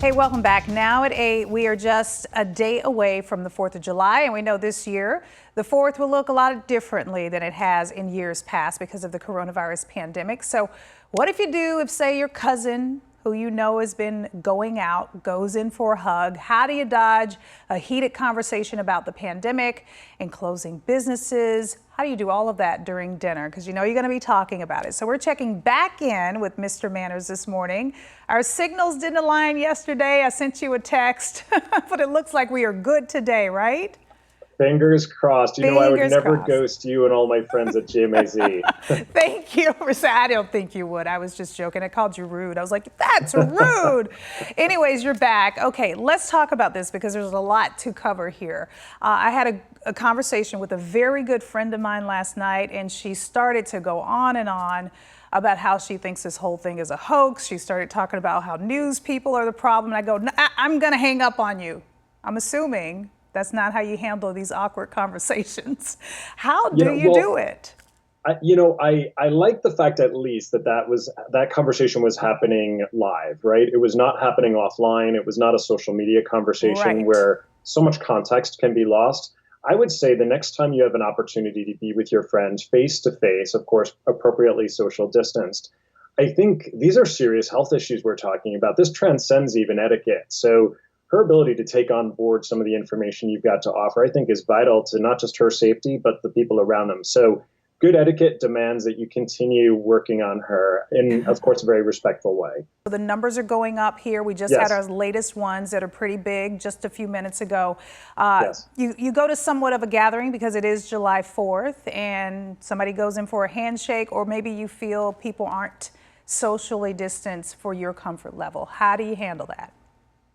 Hey, welcome back. Now at 8, we are just a day away from the 4th of July, and we know this year the 4th will look a lot differently than it has in years past because of the coronavirus pandemic. So what if say your cousin who you know has been going out, goes in for a hug? How do you dodge a heated conversation about the pandemic and closing businesses? How do you do all of that during dinner? Because you know you're going to be talking about it. So we're checking back in with Mr. Manners this morning. Our signals didn't align yesterday. I sent you a text, but it looks like we are good today, right? Fingers crossed. You know, I would never Crossed. ghost you and all my friends at GMAZ. Thank you. I don't think you would. I was just joking. I called you rude. I was like, that's rude. Anyways, you're back. Okay, let's talk about this because there's a lot to cover here. I had a conversation with a very good friend of mine last night, and she started to go on and on about how she thinks this whole thing is a hoax. She started talking about how news people are the problem. And I go, I'm going to hang up on you. I'm assuming that's not how you handle these awkward conversations. How do you do it? I like the fact at least that conversation was happening live, right? It was not happening offline. It was not a social media conversation where so much context can be lost. I would say the next time you have an opportunity to be with your friend face to face, of course, appropriately social distanced, I think these are serious health issues we're talking about. This transcends even etiquette. So her ability to take on board some of the information you've got to offer, I think, is vital to not just her safety, but the people around them. So good etiquette demands that you continue working on her in, of course, a very respectful way. The numbers are going up here. We just had our latest ones that are pretty big just a few minutes ago. You go to somewhat of a gathering because it is July 4th and somebody goes in for a handshake, or maybe you feel people aren't socially distanced for your comfort level. How do you handle that?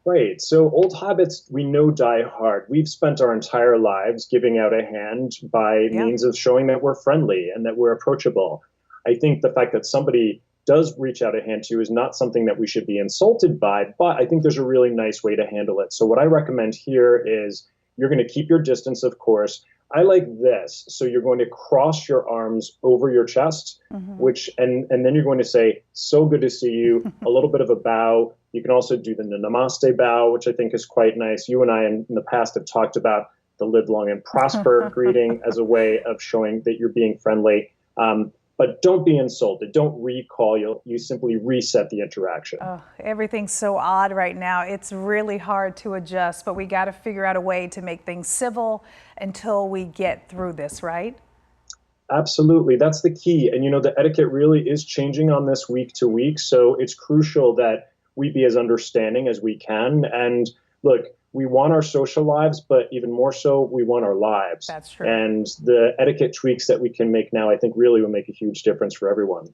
Right. So old habits we know die hard. We've spent our entire lives giving out a hand by means of showing that we're friendly and that we're approachable. I think the fact that somebody does reach out a hand to you is not something that we should be insulted by, but I think there's a really nice way to handle it. So what I recommend here is you're going to keep your distance, of course. I like this. So you're going to cross your arms over your chest, and then you're going to say, so good to see you, a little bit of a bow. You can also do the namaste bow, which I think is quite nice. You and I in the past have talked about the live long and prosper greeting as a way of showing that you're being friendly. But don't be insulted. Don't recall. You simply reset the interaction. Oh, everything's so odd right now. It's really hard to adjust, but we got to figure out a way to make things civil until we get through this, right? Absolutely. That's the key. And, you know, the etiquette really is changing on this week to week. So it's crucial that we be as understanding as we can. And look, we want our social lives, but even more so, we want our lives. That's true. And the etiquette tweaks that we can make now, I think, really will make a huge difference for everyone.